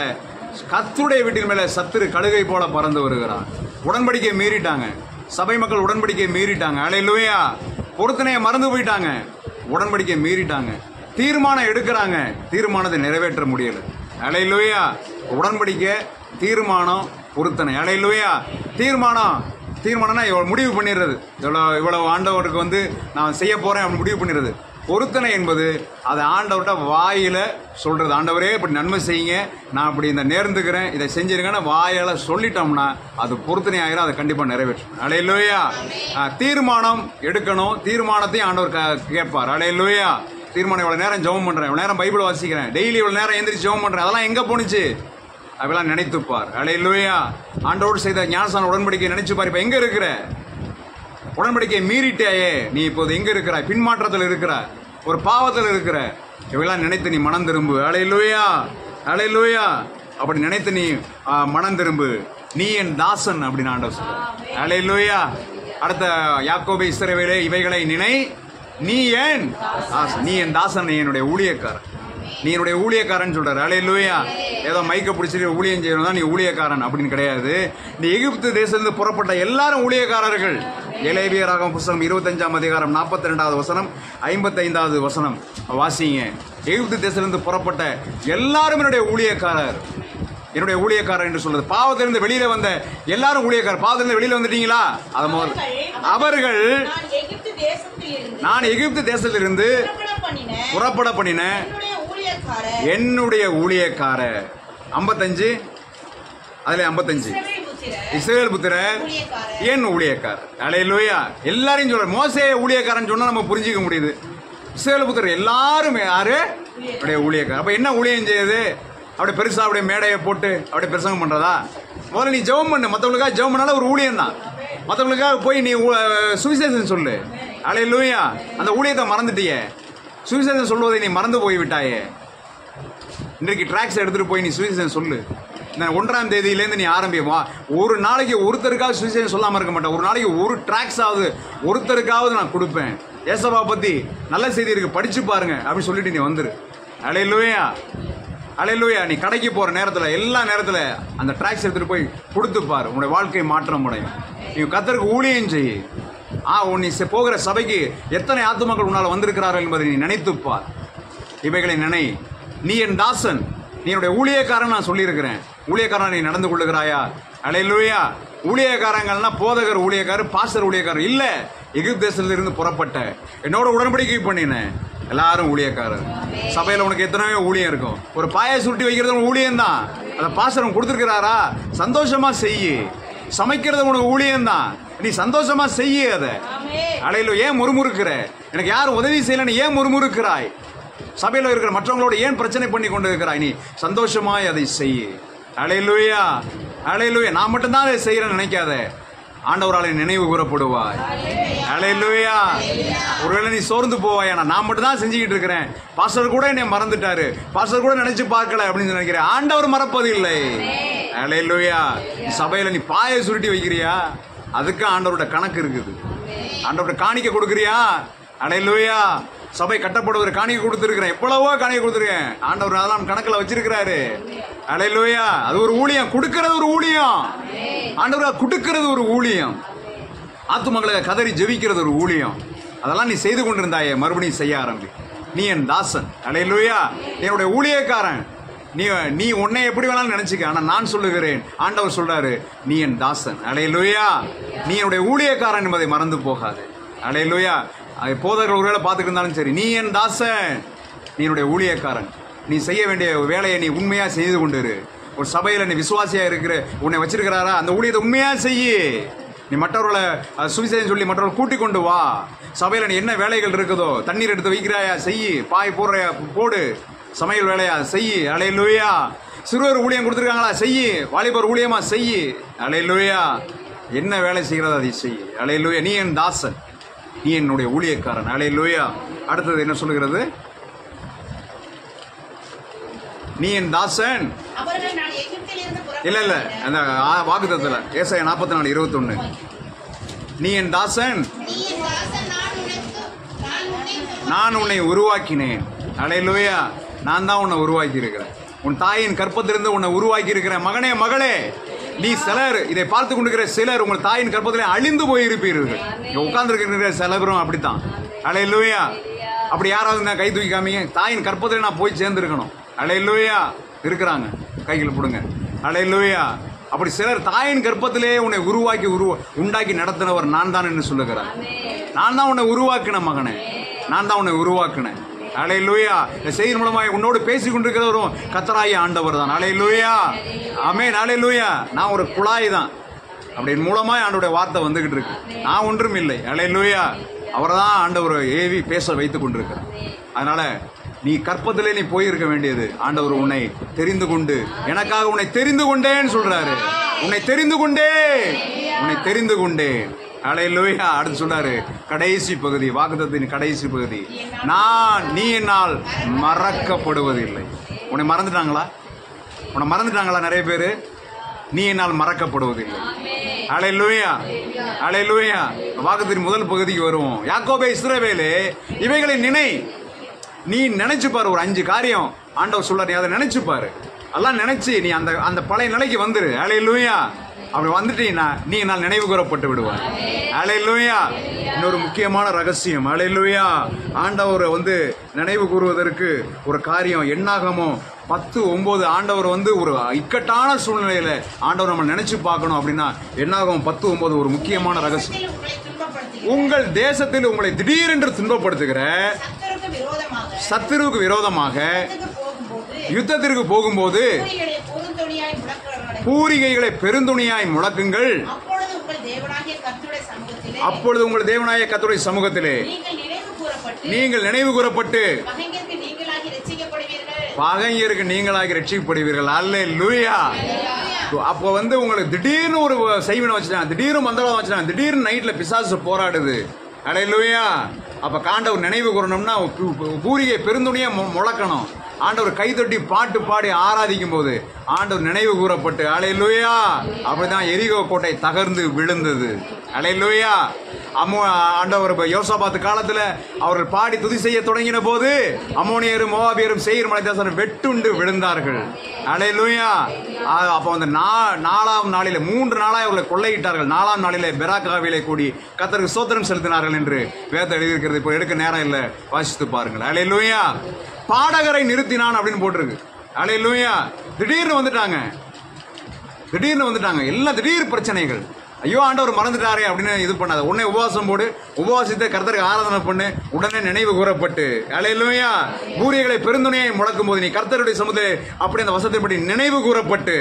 கர்த்தருடைய வீட்டின் மேல சத்துரு கழுகை போல பறந்து வருகிறான். உடன்படிக்கையை மீறிட்டாங்க, சபை மக்கள் உடன்படிக்கையை மீறிட்டாங்க. அல்லேலூயா. பொருத்தனையை மறந்து போயிட்டாங்க, உடன்படிக்கையை மீறிட்டாங்க. தீர்மானம் எடுக்கிறாங்க, தீர்மானத்தை நிறைவேற்ற முடியல. அல்லேலூயா. உடன்படிக்கை, தீர்மானம், பொருத்தனை. அல்லேலூயா. தீர்மானம்னா இவ்வளவு முடிவு பண்ணிடுறது, இவ்வளவு ஆண்டவருக்கு நான் செய்ய போறேன் அப்படின்னு முடிவு பண்ணிடுறது. பொருத்தனை என்பது அதை ஆண்டவர்கிட்ட வாயில சொல்றது. ஆண்டவரே இப்படி நன்மை செய்யுங்க, நான் இப்படி இந்த நேர்ந்துக்கிறேன், இதை செஞ்சிருக்கேன்னு வாயால சொல்லிட்டோம்னா அது பொருத்தனை ஆயிரும், அதை கண்டிப்பா நிறைவேற்றும். அல்லேலூயா. தீர்மானம் எடுக்கணும், தீர்மானத்தையும் ஆண்டவர் கேட்பார். அல்லேலூயா. தீர்மானம் இவ்வளவு நேரம் ஜெபம் பண்றேன், இவ்வளவு நேரம் பைபிள் வாசிக்கிறேன், டெய்லி இவ்வளவு நேரம் எந்திரிச்சு ஜெபம் பண்றேன், அதெல்லாம் எங்க போனுச்சு? அதெல்லாம் நினைத்துப்பார். அல்லேலூயா. ஆண்டவரோடு செய்த ஞானஸ்நான உடன்படிக்கை நினைச்சுப்பார். இப்ப எங்க இருக்கிற? உடன்படிக்கையை மீறிட்டேயே, நீ இப்போது எங்க இருக்கிறாய்? பின்மாற்றத்தில் இருக்கிற, ஒரு பாவத்தில் இருக்கிற. இவையெல்லாம் நினைத்து நீ மனம் திரும்பு. அல்லேலூயா. அல்லேலூயா. அப்படி நினைத்து நீ மனம் திரும்பு. நீ என் தாசன் அப்படின்னு ஆண்டவர் சொல்றார். அல்லேலூயா. அடுத்த யாக்கோபு இஸ்ரவேலே இவைகளை நினை, நீ ஏன் நீ என் தாசன், நீ என்னுடைய ஊழியக்காரன், நீ என்னுடைய ஊழியக்காரன் சொல்றாரு. அல்லேலூயா. ஏதோ மைக்க பிடிச்சிட்டு ஊழியம் செய்யணும் தான் நீ ஊழியக்காரன் அப்படின்னு கிடையாது. நீ எகிப்து தேசத்திலிருந்து புறப்பட்ட எல்லாரும் ஊழியக்காரர்கள். லேவியராகமம் புத்தகம் 25ஆம் அதிகாரம் 42வது வசனம் 55வது வசனம் வாசிங்க. எகிப்து தேசத்திலிருந்து புறப்பட்ட எல்லாரும் என்னுடைய ஊழியக்காரர், என்னுடைய ஊழியக்காரர் என்று சொல்றது. பாவத்திலிருந்து வெளியில வந்த எல்லாரும் ஊழியக்காரர். பாவத்திலிருந்து வெளியில வந்துட்டீங்களா? அது முதல் அவர்கள் நான் எகிப்து தேசத்திலிருந்து புறப்பட பண்ணின என்னுடைய ஊழியக்காரர். 55 அதுல 55 இஸ்ரவேல் புத்திரர் என் ஊழியக்காரர். அல்லேலூயா. எல்லாரையும் சொல்ற. மோசே ஊழியக்காரன் சொன்னா நம்ம புரிஞ்சுக்க முடியுது. இஸ்ரவேல் புத்திரர் எல்லாரும் யாரு? ஊழியக்காரர். அப்ப என்ன ஊழியம் செய்யுது? அப்படியே பெருசா அப்படியே மேடையை போட்டு அப்படியே பிரசங்கம் பண்றதா? முதல்ல நீ ஜெபம் பண்ணு. மற்றவங்களுக்காக ஜெபம் பண்ணாலும் ஒரு ஊழியம் தான். மற்றவங்களுக்காக போய் நீ சுவிசேஷம் சொல்லு. அல்லேலூயா. அந்த ஊழியத்தை மறந்துட்டியே, சுவிசேஷம் சொல்வதை நீ மறந்து போய் விட்டாயே. இன்றைக்கு டிராக்ஸ் எடுத்துட்டு போய் நீ சுவிசேஷம் சொல்லு. 1ஆம் தேதியிலேருந்து நீ ஆரம்பிப்பா. ஒரு நாளைக்கு ஒருத்தருக்காவது சுவிசேஷம் சொல்லாம இருக்க மாட்டேன். ஒரு நாளைக்கு ஒரு டிராக்ஸ் ஆகுது ஒருத்தருக்காவது நான் கொடுப்பேன். ஏசப்பா பத்தி நல்ல செய்தி இருக்கு, படிச்சு பாருங்க அப்படின்னு சொல்லிட்டு நீ வந்துரு. அல்லேலூயா. அல்லேலூயா. நீ கடைக்கு போற நேரத்துல, எல்லா நேரத்துல அந்த டிராக்ஸ் எடுத்துட்டு போய் கொடுத்து பாரு. உன்னுடைய வாழ்க்கை மாற்றம் அடையும். நீ கர்த்தருக்கு ஊழியம் செய்ய. நீ போகிற சபைக்கு எத்தனை ஆத்துமாக்கள் உன்னால வந்திருக்கிறார்கள் என்பதை நீ நினைத்துப்பார். இவைகளை நினை. நீ என் தாசன், நீ என்னுடைய ஊழியக்காரன் நான் சொல்லியிருக்கிறேன். ஊழியக்காரன் நீ நடந்து கொள்ளுகிறாயா? அல்லேலூயா. ஊழியக்காரங்கள்னா போதகர் ஊழியக்காரர், பாஸ்டர் ஊழியக்காரர் இல்ல. எகிப்து தேசத்திலிருந்து புறப்பட்ட என்னோட உடன்படிக்கை பண்ணின எல்லாரும் ஊழியக்காரர். சபையில உனக்கு எத்தனையோ ஊழியம் இருக்கும். ஒரு பாயை சுருட்டி வைக்கிறது ஊழியம் தான். அதை பாஸ்டர் கொடுத்துருக்கிறாரா? சந்தோஷமா செய்யு. சமைக்கிறது உனக்கு ஊழியம் தான். நீ சந்தோஷமா செய்ய. அதை அல்லேலூயா. ஏன் முறுமுறுக்கிற? எனக்கு யாரும் உதவி செய்யலன்னு ஏன் முறுமுறுக்கிறாய்? சபையில் இருக்கிற மற்றவங்களோட ஏன் பிரச்சனை பண்ணி கொண்டு இருக்கிறாய்? நீ சந்தோஷமாய் அதை செய்ய. அல்லேலூயா. ஹல்லேலூயா. நான் மட்டும்தான் அதை செய்யறேன்னு நினைக்காத, ஆண்டவராலே நினைவு கூறப்படுவாய். ஹல்லேலூயா. ஒருவேளை நீ சோர்ந்து போவாய், நான் மட்டும் தான் செஞ்சுக்கிட்டு இருக்கிறேன், பாஸ்டர் கூட என்னை மறந்துட்டாரு, பாஸ்டர் கூட நினைச்சு பார்க்கல அப்படின்னு நினைக்கிறேன். ஆண்டவர் மறப்பது இல்லை. ஹல்லேலூயா. சபையில நீ பாயை சுருட்டி வைக்கிறியா, அதுக்கு ஆண்டவரோட கணக்கு இருக்குது. ஆண்டவரோட காணிக்க கொடுக்குறியா, ஹல்லேலூயா. சபை கட்டப்படுவதற்கு காணிக்க கொடுத்துருக்கிறேன், எவ்வளவோ காணிக்க கொடுத்துருக்கேன், ஆண்டவர் அதெல்லாம் கணக்கில் வச்சிருக்கிறாரு. ஹல்லேலூயா. அது ஒரு ஊழியம், கொடுக்கிறது ஒரு ஊழியம். ஆண்டவராக கொடுக்கிறது ஒரு ஊழியம். ஆத்துமக்களை கதறி ஜெபிக்கிறது ஒரு ஊழியம். அதெல்லாம் நீ செய்து கொண்டிருந்தாயே, மறுபடியும் செய்ய ஆரம்பி. நீ என் தாசன். ஹல்லேலூயா. என்னுடைய ஊழியக்காரன். நீ உன்னை எப்படி வேணாலும் நினைச்சுக்க, ஆனா நான் சொல்லுகிறேன், ஆண்டவர் சொல்றாரு, நீ என் தாசன். ஹல்லேலூயா. நீ என்னுடைய ஊழியக்காரன் என்பதை மறந்து போகாது. ஹல்லேலூயா. போதகர்கள் ஒருவேளை பார்த்துட்டு இருந்தாலும் சரி, நீ என் தாசன், நீ என்னுடைய ஊழியக்காரன். நீ செய்ய வேண்டிய வேலையை நீ உண்மையா செய்து கொண்டிரு. ஒரு சபையில நீ விசுவாசியா இருக்கிற, உன்னை வச்சிருக்கிறாரா, அந்த ஊழியத்தை உண்மையா செய்யி. நீ மற்றவர்களை சுவிசேஷம் சொல்லி மற்றவர்கள் கூட்டிக் கொண்டு வா. சபையில நீ என்ன வேலைகள் இருக்குதோ, தண்ணீர் எடுத்து வைக்கிறாயா செய்யி, பாய் போடுறையா போடு, சமையல் வேலையா செய்யி. ஹல்லேலூயா. சிறுவர் ஊழியம் கொடுத்துருக்காங்களா செய்யி, வாலிபர் ஊழியமா செய்யி. ஹல்லேலூயா. என்ன வேலை செய்கிறதோ அதை செய்யி. ஹல்லேலூயா. நீ என் தாசன், நீ என்னுடைய ஊழியக்காரன். ஹல்லேலூயா. அடுத்தது என்ன சொல்லுகிறது? நீ என் தாசன். இல்ல இல்ல, அந்த வாக்குத்தத்தத்துல ஏசாயா 44:21, நீ என் தாசன், நான் உன்னை உருவாக்கினேன். ஹல்லேலூயா. நான் தான் உன்னை உருவாக்கி இருக்கிறேன். உன் தாயின் கற்பத்திலிருந்து உன்னை உருவாக்கி இருக்கிறேன். மகனே மகளே, நீ சிலர் இதை பார்த்து கொண்டிருக்கிற சிலர் உங்கள் தாயின் கற்பத்திலே அழிந்து போயிருப்பீர்கள். உட்கார்ந்து இருக்கிற சிலரும் அப்படித்தான். ஹல்லேலூயா. அப்படி யாராவது நான் கை தூக்கி காமிங்க, தாயின் கற்பத்திலே நான் போய் சேர்ந்துருக்கணும். ஹல்லேலூயா. இருக்கிறாங்க, கைகள் போடுங்க. ஹல்லேலூயா. அப்படி சிலர் தாயின் கற்பத்திலே உன்னை உண்டாக்கி நடத்தினவர் நான் தான் என்று சொல்லுகிறார். நான் தான் உன்னை உருவாக்கின மகனே, நான் தான் உன்னை உருவாக்கினேன். ஹல்லேலூயா. இந்த செய்தி மூலமாக உன்னோடு பேசிக் கொண்டிருக்கிறவரும் கர்த்தராகிய ஆண்டவர் தான். ஹல்லேலூயா. ஆமென். ஹல்லேலூயா. நான் ஒரு குழாய் தான், அப்படி மூலமா ஆண்டவருடைய வார்த்தை வந்துகிட்டு இருக்கு. நான் ஒன்றும் இல்லை. ஹல்லேலூயா. அவரை தான் ஆண்டவர் ஏவி பேச வைத்துக் கொண்டிருக்கிறார். அதனால நீ கற்பத்திலே நீ போயிருக்க வேண்டியது, ஆண்டவர் உன்னை தெரிந்து கொண்டு, எனக்காக உன்னை தெரிந்து கொண்டேன்னு சொல்றாரு. உன்னை தெரிந்து கொண்டேன். ஹல்லேலூயா. அடுத்து சொல்றாரு, கடைசி பகுதி, வாக்குத்தத்தத்தின் கடைசி பகுதி, நீ என்னால் மறக்கப்படுவதில்லை. உன்னை மறந்துட்டாங்களா நிறைய பேரு? நீ என்னால் மறக்கப்படுவதில்லை. ஹல்லேலூயா. ஹல்லேலூயா. வாக்குத்தத்தின் முதல் பகுதிக்கு வருவோம். யாக்கோபே, இஸ்ரவேலே, இவைகளை நீ நினைச்சு பாரு. ஒரு 5 காரியம் ஆண்டவர் சொல்றாரு, நீ அதை நினைச்சு பாரு. எல்லாம் நினைச்சு நீ அந்த பழைய நிலைக்கு வந்துரு. ஹல்லேலூயா. அப்படி வந்துட்டீங்கன்னா நீ என்னால் நினைவு கூறப்பட்டு விடுவார். ஹல்லேலூயா. இன்னொரு முக்கியமான ரகசியம். ஹல்லேலூயா. ஆண்டவர் நினைவு கூறுவதற்கு ஒரு காரியம். என்னாகமோ 10:9 ஆண்டவர் ஒரு இக்கட்டான சூழ்நிலையில ஆண்டவர் நம்ம நினைச்சு பார்க்கணும் அப்படின்னா, என்னாகும் 10:9 ஒரு முக்கியமான ரகசியம். உங்கள் தேசத்தில் உங்களை திடீரென்று துன்பப்படுத்துகிற சத்துருவுக்கு விரோதமாக யுத்தத்திற்கு போகும்போது பூரிகைகளை பெருந்துணியாய் முழக்குங்கள். அப்பொழுது உங்கள் தேவனாகிய கர்த்தருடைய சமூகத்திலே நீங்கள் நினைவு கூறப்பட்டு பகைஞருக்கு நீங்களாகி ரட்சிக்கப்படுவீர்கள். அல்லேலூயா. அப்போ உங்களுக்கு திடீர்னு ஒரு செய்வினை வச்சுட்டாங்க, திடீர்னு மந்திரம் வச்சுட்டாங்க, திடீர்னு நைட்ல பிசாசு போராடுது. அல்லேலூயா. அப்ப ஆண்டவர் நினைவு கூறணும்னா பூரிகை பெருந்துணியா முழக்கணும். ஆண்டவர் கைதட்டி பாட்டு பாடி ஆராதிக்கும் போது ஆண்டவர் நினைவு கூறப்பட்டு, அல்லேலூயா. அப்படிதான் எரிகோ கோட்டை தகர்ந்து விழுந்தது. அல்லேலூயா. ஆண்டவர் யோசாபாத் காலத்துல அவர்கள் பாடி துதி செய்ய தொடங்கின போது அம்மோனியரும் மோவாபியரும் சேயீர் மலைத்தேசம் வெட்டுண்டு விழுந்தார்கள். அல்லேலூயா. அப்போ 4ஆம் நாளிலே 3 நாளாய் அவர்களை கொள்ளையிட்டார்கள். 4ஆம் நாளிலே பெராக்காவிலே கூடி கர்த்தருக்கு ஸ்தோத்திரம் செலுத்தினார்கள் என்று வேதம் எழுதியிருக்கிறது. இப்போ எடுக்க நேரம் இல்லை, வாசித்து பாருங்கள். அல்லேலூயா. பாடகரை நிறுத்தினான் அப்படின்னு போட்டிருக்கு. அல்லேலூயா. திடீர்னு வந்துட்டாங்க. எல்லாம் திடீர் பிரச்சனைகள். ஐயோ ஆண்டவர் மறந்துட்டாரே அப்படின்னு இது பண்ணாத. உடனே உபவாசம் போடு, உபவாசித்த கர்த்தருக்கு ஆராதனை பண்ணு, உடனே நினைவு கூறப்பட்டு. அல்லேலூயா. பூரிகைகளை பெருந்துணையை முழக்கும் போது நீ கர்த்தருடைய சமூகத்திலே அப்படி அந்த வசனத்தைப்படி நினைவு கூறப்பட்டு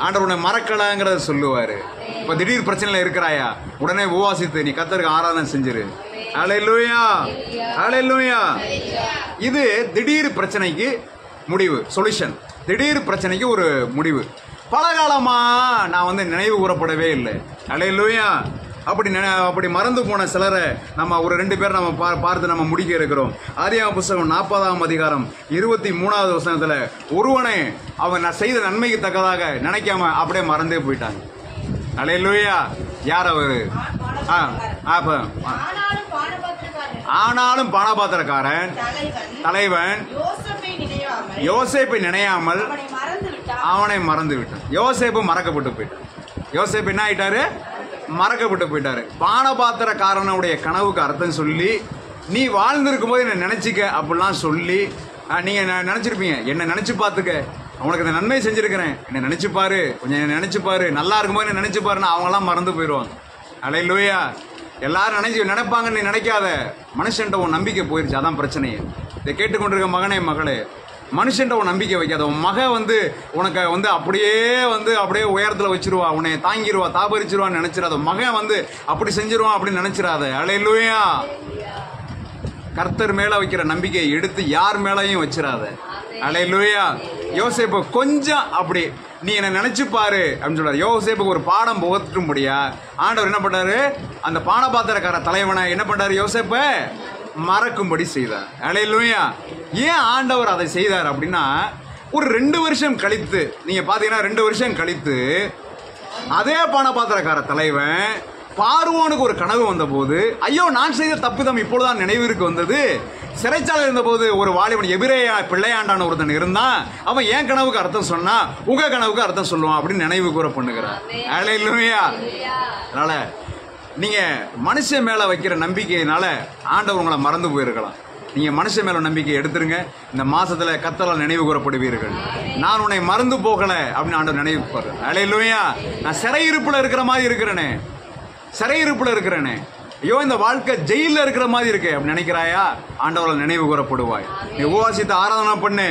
ஆண்டவர் உன்னை மறக்கலாங்கிறத சொல்லுவாரு. இப்ப திடீர் பிரச்சனையில இருக்கிறாயா, உடனே உபவாசித்து நீ கர்த்தருக்கு ஆராதனை செஞ்சிரு. அல்லேலூயா. அல்லேலூயா. இது திடீர் பிரச்சனைக்கு முடிவு, சொல்யூஷன். திடீர் பிரச்சனைக்கு ஒரு முடிவு. பல காலமா நான் வந்து நினைவு கூறப்படவே இல்லை. அல்லேலூயா. அப்படி மறந்து போன சிலரை நம்ம ஒரு 2 பேர் நம்ம பார்த்து நம்ம முடிக்க இருக்கிறோம். ஆதியாகம புத்தகம் 40ஆம் அதிகாரம் 23வது வசனத்துல ஒருவனை அவன் செய்த நன்மைக்கு தக்கதாக நினைக்காம அப்படியே மறந்தே போயிட்டாங்க. அல்லேலூயா. யார் அவரு? ஆனாலும் பானபாத்திரக்காரன் தலைவன் யோசேப்பை நினையாமல் அவனை மறந்து விட்டான். யோசேப்பு மறக்கப்பட்டு போயிட்டான். யோசேப்பு என்ன ஆயிட்டாரு? மறக்கப்பட்டு போயிட்டாரு. பானபாத்திரக்காரனுடைய கனவுக்கு அர்த்தம் சொல்லி, நீ வாழ்ந்திருக்கும் போது என்ன நினைச்சிக்க அப்படிலாம் சொல்லி நீங்க நினைச்சிருப்பீங்க, என்ன நினைச்சு பார்த்துக்க, உனக்கு இந்த நன்மை செஞ்சிருக்கிறேன், என்ன நினைச்சு பாரு, கொஞ்சம் என்ன நினைச்சு பாரு, நல்லா இருக்கும்போது என்ன நினைச்சு பாருன்னு அவங்களாம் மறந்து போயிடுவாங்க. அல்லேலூயா. எல்லாரும் நினைப்பாங்க. நீ நினைக்காத. மனுஷன்ட்ட உன் நம்பிக்கை போயிருச்சு. அதான் பிரச்சனையே. இதை கேட்டுக்கொண்டிருக்க மகனே மகளே, மனுஷன்ட்ட உன் நம்பிக்கை வைக்காத. உன் மக வந்து உனக்கு வந்து அப்படியே உயரத்துல வச்சிருவா, உன்னை தாங்கிடுவா, தாபரிச்சிருவான்னு நினைச்சிடாத. மகன் வந்து அப்படி செஞ்சிருவான் அப்படின்னு நினைச்சிடாத. அல்லேலூயா. கர்த்தர் மேல வைக்கிற நம்பிக்கையை எடுத்து யார் மேலையும் வச்சிடாத. அல்லேலூயா. யோசேப்பு கொஞ்சம் அப்படி நீ என்ன நினைச்சு பாரு அப்படின்னு சொல்றாரு. யோசேப்புக்கு ஒரு பாடம் புகட்ட முடியா ஆண்டவர் என்ன பண்ணாரு? அந்த பானபாத்திரக்கார தலைவனை என்ன பண்ணாரு? யோசேப்பை மறக்கும்படி செய்தார். அல்லேலூயா. ஏன் ஆண்டவர் அதை செய்தார் அப்படின்னா, ஒரு 2 வருஷம் கழித்து, நீங்க பாத்தீங்கன்னா 2 வருஷம் கழித்து அதே பானபாத்திரக்கார தலைவன் பார்வோனுக்கு ஒரு கனவு வந்த போது, ஐயோ நான் செய்த தப்புதம் இப்பொழுதுதான் நினைவிற்கு வந்தது. சிறைச்சாலை இருந்த போது ஒரு வாலிபன் எபிரேய பிள்ளையாண்டான ஒருத்தன் இருந்தான், அவன் என் கனவுக்கு அர்த்தம் சொன்னா உங்க கனவுக்கு அர்த்தம் சொல்லுவான் அப்படின்னு நினைவு கூற பண்ணுகிறான். அல்லேலூயா. அதனால நீங்க மனுஷன் மேல வைக்கிற நம்பிக்கையினால ஆண்டவர் உங்களை மறந்து போயிருக்கலாம். நீங்க மனுஷன் மேல நம்பிக்கை எடுத்துருங்க. இந்த மாசத்துல கர்த்தரால் நினைவு கூறப்படுவீர்கள். நான் உன்னை மறந்து போகல அப்படின்னு ஆண்டவர் நினைவுப்பாரு. அல்லேலூயா. நான் சிறையிருப்புல இருக்கிற மாதிரி இருக்கிறேனே, சிறையிருப்புல இருக்கிறேனே, ஐயோ இந்த வாழ்க்கை ஜெயில இருக்கிற மாதிரி இருக்கு அப்படின்னு நினைக்கிறாயா? ஆண்டவரால் நினைவு கூறப்படுவாய். நீ உபவாசித்து ஆராதனை பண்ணு.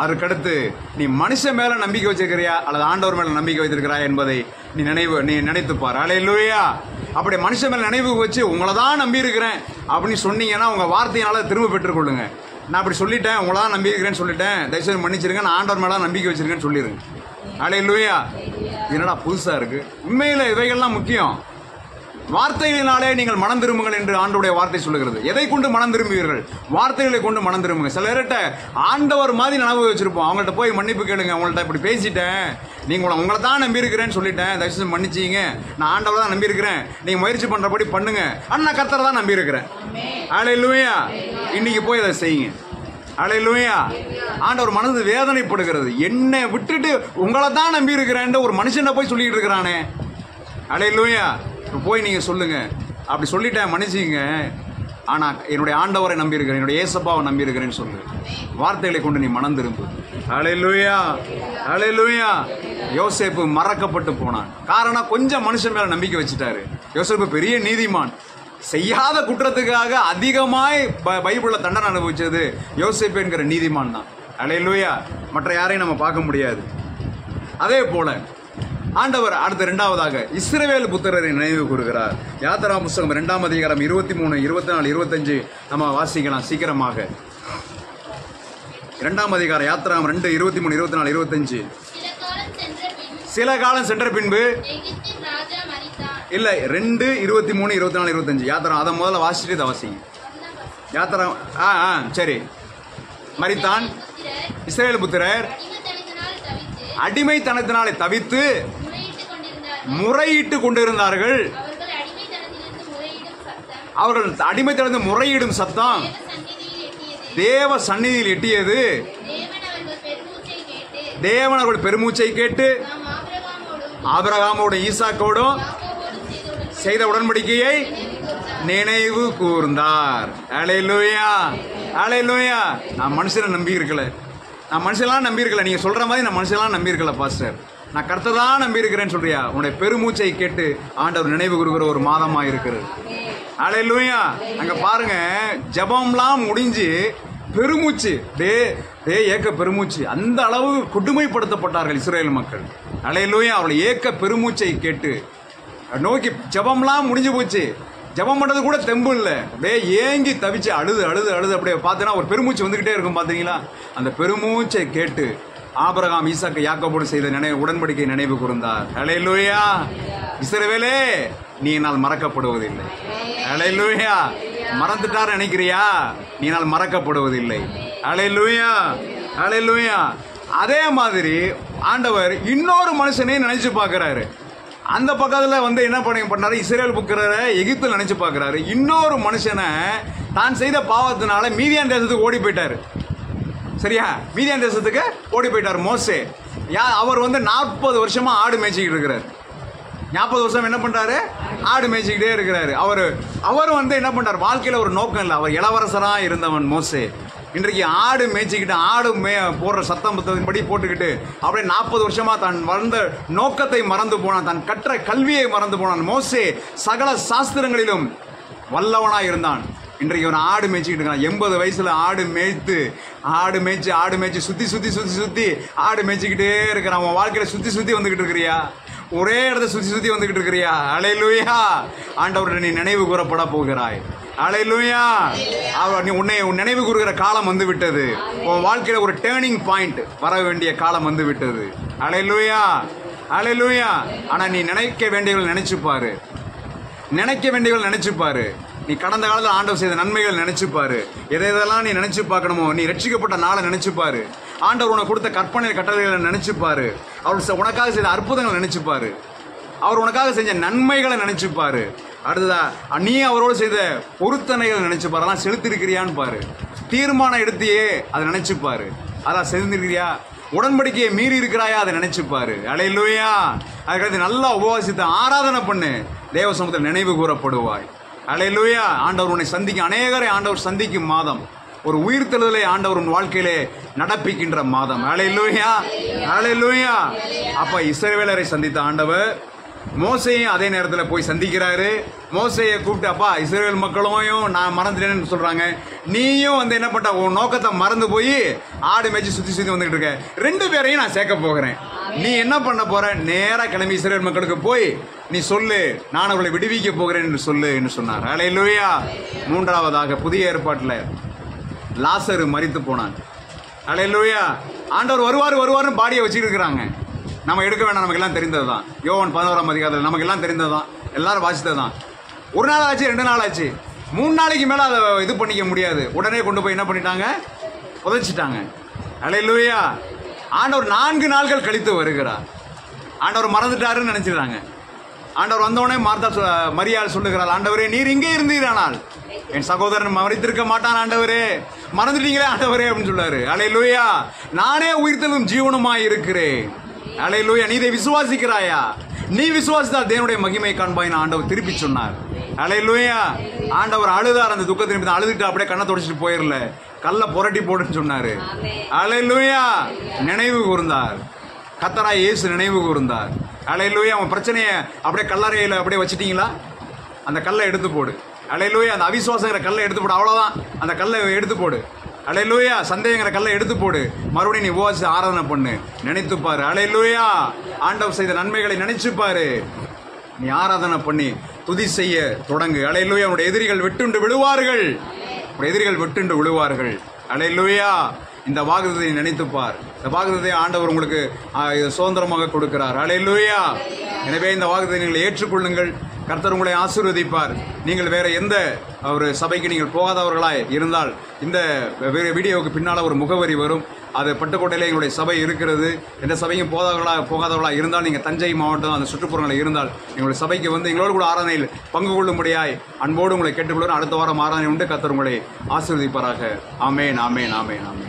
அதற்கடுத்து நீ மனுஷன் மேல நம்பிக்கை வச்சிருக்கிறியா அல்லது ஆண்டவர் மேல நம்பிக்கை வைத்திருக்கிறாய் என்பதை நீ நினைத்துப்பார். அல்லேலூயா. அப்படி மனுஷன் மேல நினைவு வச்சு உங்களை தான் நம்பி இருக்கிறேன் அப்படின்னு சொன்னீங்கன்னா உங்க வார்த்தையினால திரும்ப பெற்றுக்கொள்ளுங்க. நான் அப்படி சொல்லிட்டேன், உங்களை தான் நம்பி இருக்கிறேன்னு சொல்லிட்டேன், தயவுசெய்து மன்னிச்சிருங்க, நான் ஆண்டவர் மேல நம்பிக்கை வச்சிருக்கேன்னு சொல்லிடுங்க. அல்லேலூயா. என்னடா புதுசா இருக்கு? உண்மையில இவைகள்லாம் முக்கியம். வார்த்தைகளினாலே நீங்கள் மனம் திரும்புங்கள் என்று ஆண்டவருடைய வார்த்தை சொல்லுகிறது. எதை கொண்டு மனம் திரும்புவீர்கள்? வார்த்தைகளை கொண்டு மனம் திரும்புங்க. சில பேர்கிட்ட ஆண்டவர் மாதிரி நினைவு வச்சிருப்போம். அவங்கள்ட்ட போய் மன்னிப்பு கேளுங்க, உங்கள்ட்ட இப்படி பேசிட்டேன், நீங்க உங்களை தான் நம்பி இருக்கிறேன்னு சொல்லிட்டேன், தயவுசெய்து மன்னிச்சிங்க, நான் ஆண்டவர் தான் நம்பி இருக்கிறேன், நீங்க முயற்சி பண்றபடி பண்ணுங்க, அண்ணா கர்த்தரை தான் நம்பி இருக்கிறேன். அல்லேலூயா. இன்னைக்கு போய் அதை செய்யுங்க. அல்லேலூயா. ஆண்டவர் மனது வேதனைப்படுகிறது. என்னை விட்டுட்டு உங்களை தான் நம்பி இருக்கிறேன் ஒரு மனுஷனை போய் சொல்லிட்டு இருக்கிறானே. அல்லேலூயா. போய் நீங்க சொல்லுங்க, அப்படி சொல்லிட்டேன் மன்னிச்சிங்க, ஆனா என்னுடைய ஆண்டவரை நம்பி இருக்கிறேன், என்னுடைய ஏசப்பாவை நம்பி இருக்கிறேன்னு சொல்லு. வார்த்தைகளை கொண்டு நீ மனம் திரும்பு. அல்லேலூயா. அல்லேலூயா. யோசேப்பு மறக்கப்பட்டு போனான். காரணம் கொஞ்சம் மனுஷன் மேல நம்பிக்கை வச்சுட்டாரு. யோசேப்பு பெரிய நீதிமான். செய்யாத குற்றத்துக்காக அதிகமாய் பைபிள்ல தண்டனை அனுபவிச்சது யோசேப்பு என்கிற நீதிமான் தான். அல்லேலூயா. மற்ற யாரையும் நம்ம பார்க்க முடியாது. அதே போல ஆண்டவர் அடுத்த 2வதாக இஸ்ரவேல் புத்திரரை நினைவு கூறுகிறார். யாத்திராகம புத்தகம் 2ஆம் அதிகாரம் 23, 24, 25 நம்ம வாசிக்கலாம் சீக்கிரமாக. 2ஆம் அதிகாரம் யாத்திராகமம் 2, 23, 24, 25. சில காலம் சென்ற பின்பு இல்ல 2, 23, 24, 25 யாத்திரம். அதை முதல்ல வாசிச்சுட்டு இதை வாசிங்க. யாத்திரம் சரி. மரித்தான் இஸ்ரவேல் புத்திரர் அடிமைத்தனத்தினாலே தவித்து முறையிட்டு கொண்டிருந்தார்கள். அவர்கள் அடிமைத்தனத்தில் முறையிடும் சத்தம் தேவ சந்நிதியில் எட்டியது. தேவன் அவர்கள் பெருமூச்சை கேட்டு ஆபிரகாமோடும் ஈசாக்கோடும் செய்த உடன்படிக்கையை நினைவு கூர்ந்தார். அல்லேலூயா. அல்லேலூயா. நான் மனுஷனை நம்பி இருக்கல, நான் மனுஷெல்லாம் நம்பி இருக்கல. நீங்க சொல்ற மாதிரி நான் மனுஷெல்லாம் நம்பி இருக்கல பாஸ்டர், நான் கர்த்தரை தான் நம்பி இருக்கிறேன்னு சொல்றியா? உன்னுடைய பெருமூச்சை கேட்டு ஆண்டவர் நினைவு கூறுகிற ஒரு மாதமா இருக்கிறது. அல்லேலூயா. அங்க பாருங்க, ஜெபம்லாம் முடிஞ்சு பெருமூச்சு, ஏக்க பெருமூச்சு, அந்த அளவு கொடுமைப்படுத்தப்பட்டார்கள் இஸ்ரேல் மக்கள். அல்லேலூயா. அவர்கள் ஏக்க பெருமூச்சை கேட்டு நோக்கி ஜெபம்லாம் முடிஞ்சு போச்சு. ஜெபம் பண்றது கூட தெம்பு இல்லை, அப்படியே ஏங்கி தவிச்சு அழுது அழுது அழுது அப்படியே பார்த்தீங்கன்னா ஒரு பெருமூச்சு வந்துகிட்டே இருக்கும். பார்த்தீங்களா? அந்த பெருமூச்சை கேட்டு ஆபிரகாம், ஈசாக்கு, யாக்கோபோடு செய்த உடன்படிக்கை நினைவு கூர்ந்தார். ஹல்லேலூயா. இஸ்ரவேலே, நீ என்னால் மறக்கப்படுவதில்லை. ஹல்லேலூயா. மறந்துட்டார் நினைக்கிறியா? நீ என்னால் மறக்கப்படுவதில்லை. ஹல்லேலூயா. ஹல்லேலூயா. அதே மாதிரி ஆண்டவர் இன்னொரு மனுஷனையும் நினைச்சு பார்க்கிறாரு. அந்த பக்கத்துல என்ன பண்ணாரு? இஸ்ரவேல் புத்திரரை எகிப்தில் நினைச்சு பார்க்கிறாரு. இன்னொரு மனுஷனை தான் செய்த பாவத்தினால மீதியான் தேசத்துக்கு ஓடி போயிட்டாரு. சரியா? மீதியான் தேசத்துக்கு ஓடி போயிட்டார் மோசே. அவர் 40 வருஷமா ஆடு மேய்ச்சிக்கிட்டு இருக்கிறார். 40 வருஷம் என்ன பண்றாரு? ஆடு மேய்ச்சிக்கிட்டே இருக்கிறாரு. அவர் என்ன பண்றாரு? வாழ்க்கையில ஒரு நோக்கம் இல்லை. அவர் இளவரசரா இருந்தவன் மோசே. இன்றைக்கு ஆடு மேய்ச்சிக்கிட்டு ஆடு போடுற சத்தம் படி போட்டுக்கிட்டு அப்படியே 40 வருஷமா தான் வளர்ந்த நோக்கத்தை மறந்து போனான். தான் கற்ற கல்வியை மறந்து போனான். மோசே சகல சாஸ்திரங்களிலும் வல்லவனா இருந்தான். இன்றைக்கு ஒரு ஆடு மேய்ச்சிக்கிட்டு இருக்கான். 80 வயசுல ஆடு மேய்ச்சி சுத்தி ஆடு மேய்ச்சிக்கிட்டே இருக்கிறான். உன் வாழ்க்கையில சுத்தி வந்துகிட்டு இருக்கிறியா? ஒரே இடத்த சுத்தி வந்துகிட்டு இருக்கிறியா? ஹல்லேலூயா. ஆண்டவருடைய நீ நினைவு கூறப்பட போகிறாய். ஹல்லேலூயா. நீ உன்னை நினைவு கூறுகிற காலம் வந்து விட்டது. உன் வாழ்க்கையில ஒரு டேர்னிங் பாயிண்ட் வர வேண்டிய காலம் வந்து விட்டது. ஹல்லேலூயா. ஹல்லேலூயா. ஆனா நீ நினைக்க வேண்டியவர்கள் நினைச்சுப்பாரு. நீ கடந்த காலத்தில் ஆண்டவர் செய்த நன்மைகள் நினைச்சுப்பாரு. எதெல்லாம் நீ நினைச்சு பார்க்கணுமோ, நீ ரட்சிக்கப்பட்ட நாளை நினைச்சுப்பாரு. ஆண்டவர் உனக்கு கொடுத்த கற்பனை கட்டளைகளை நினைச்சுப்பாரு. அவர் உனக்காக செய்த அற்புதங்களை நினைச்சுப்பாரு. அவர் உனக்காக செஞ்ச நன்மைகளை நினைச்சுப்பாரு. அடுத்ததா நீ அவரோடு செய்த பொருத்தனைகளை நினைச்சுப்பாரு. அதெல்லாம் செலுத்திருக்கிறியான்னு பாரு. தீர்மானம் எடுத்தியே அதை நினைச்சுப்பாரு. அதான் செலுத்திருக்கிறியா? உடன்படிக்கையை மீறி இருக்கிறாயா? அதை நினைச்சுப்பாரு. ஹல்லேலூயா. அதுக்கடுத்து நல்லா உபவாசித்து ஆராதனை பண்ணு. தேவ சமூகத்தில் நினைவு கூறப்படுவாய். ஹல்லேலூயா. ஆண்டவர் உன்னை சந்திக்கும், அநேகரை ஆண்டவர் சந்திக்கும் மாதம். ஒரு உயிர்த்தெழுதலை ஆண்டவர் உன் வாழ்க்கையிலே நடப்பிக்கின்ற மாதம். ஹல்லேலூயா. ஹல்லேலூயா. அப்ப இஸ்ரவேலரை சந்தித்த ஆண்டவர் மோசையும் அதே நேரத்தில் போய் சந்திக்கிறாரு. மோசையை கூப்பிட்டு, அப்பா இஸ்ரவேல் மக்களையும் நான் மறந்துட்டேன்னு சொல்றாங்க, நீயும் என்ன பண்ண, உன் நோக்கத்தை மறந்து போய் ஆடு மேய்ச்சி சுத்தி வந்துகிட்டு இருக்க. 2 பேரையும் நான் சேர்க்க போகிறேன். நீ என்ன பண்ண போற? நேரா கிளம்பி இஸ்ரவேல் மக்களுக்கு போய் நீ சொல்லு, நான் அவர்களை விடுவிக்க போகிறேன் என்று சொல்லு என்று சொன்னார். ஹல்லேலூயா. 3ஆவதாக புதிய ஏற்பாட்டில் லாசரு மரித்து போனான். ஹல்லேலூயா. ஆண்டவர் வருவார்னு பாடியை வச்சுட்டு இருக்கிறாங்க. நம்ம எடுக்க வேண்டாம், நமக்கு எல்லாம் தெரிந்ததுதான். யோவான் 11ஆம் அதிகாரத்தில் நமக்கு எல்லாம் தெரிந்ததுதான், எல்லாரும் வாசித்ததுதான். 1 நாள் ஆச்சு, 2 நாள் ஆச்சு, 3 நாளைக்கு மேல அதை இது பண்ணிக்க முடியாது. உடனே கொண்டு போய் என்ன பண்ணிட்டாங்க? புதைச்சிட்டாங்க. ஹல்லேலூயா. ஆண்டவர் 4 நாட்கள் கழித்து வருகிறார். ஆண்டவர் மறந்துட்டாருன்னு நினைச்சிடுறாங்க. ஆண்டவர் வந்தோடனே மரியாள் சொல்லுகிறாள், ஆண்டவரே நீர் இங்கே இருந்தீரானால் என் சகோதரன் மறித்திருக்க மாட்டான். ஆண்டவரே மறந்துட்டீங்களே ஆண்டவரே அப்படின்னு சொல்றாரு. ஹல்லேலூயா. நானே உயிர்த்தெழும் ஜீவனுமாய் இருக்கிறேன். ஹல்லேலூயா. நீ இதை விசுவாசிக்கிறாயா? நீ விசுவாசித்தால் தேவனுடைய மகிமை காண்பாய் ஆண்டவர் திருப்பி சொன்னார். ஹல்லேலூயா. ஆண்டவர் அழுதார். அந்த துக்கத்தின் அழுதுட்டு அப்படியே கண்ணை தொடச்சிட்டு போயிடல, கல்ல புரட்டி போடுன்னு சொன்னாரு. ஹல்லேலூயா. நினைவு கூர்ந்தார். கர்த்தராகிய இயேசு நினைவு கூர்ந்தார். ஹல்லேலூயா. அவன் பிரச்சனையை அப்படியே கல்லறையில அப்படியே வச்சிட்டீங்களா? அந்த கல்லை எடுத்து போடு. ஹல்லேலூயா. அந்த அவிசுவாசங்கிற கல்லை எடுத்து போடு. அவ்வளவுதான், அந்த கல்லை எடுத்து போடு. ஹல்லேலூயா. சந்தேகங்கிற கல்லை எடுத்து போடு. மறுபடியும் நீ உபவாசி ஆராதனை பண்ணு, நினைத்துப்பாரு. ஹல்லேலூயா. ஆண்டவர் செய்த நன்மைகளை நினைச்சுப்பாரு. நீ ஆராதனை பண்ணி துதி செய்ய தொடங்கு. ஹல்லேலூயா. உன்னுடைய எதிரிகள் வெட்டுண்டு விழுவார்கள். ஹல்லேலூயா. இந்த வாக்குத்தத்தை நினைத்துப்பார். இந்த வாக்குத்தத்தை ஆண்டவர் உங்களுக்கு சுதந்திரமாக கொடுக்கிறார். ஹல்லேலூயா. எனவே இந்த வாக்குத்தத்தை நீங்கள் ஏற்றுக்கொள்ளுங்கள். கர்த்தர் உங்களை ஆசீர்வதிப்பார். நீங்கள் வேற எந்த ஒரு சபைக்கு நீங்கள் போகாதவர்களாய் இருந்தால் இந்த வீடியோவுக்கு பின்னால் ஒரு முகவரி வரும். அது பட்டுக்கோட்டையில் எங்களுடைய சபை இருக்கிறது. எந்த சபையும் போகாதவர்களா இருந்தால் நீங்கள் தஞ்சை மாவட்டம் அந்த சுற்றுப்புறங்களில் இருந்தால் எங்களுடைய சபைக்கு வந்து எங்களோடு கூட ஆராதனையில் பங்கு கொள்ளும்படியாய் அன்போடு உங்களை கேட்டுக்கொள்கிறேன். அடுத்த வாரம் ஆராதனை உண்டு. கர்த்தர் உங்களை ஆசீர்வதிப்பாராக. ஆமேன், ஆமேன், ஆமேன், ஆமேன்.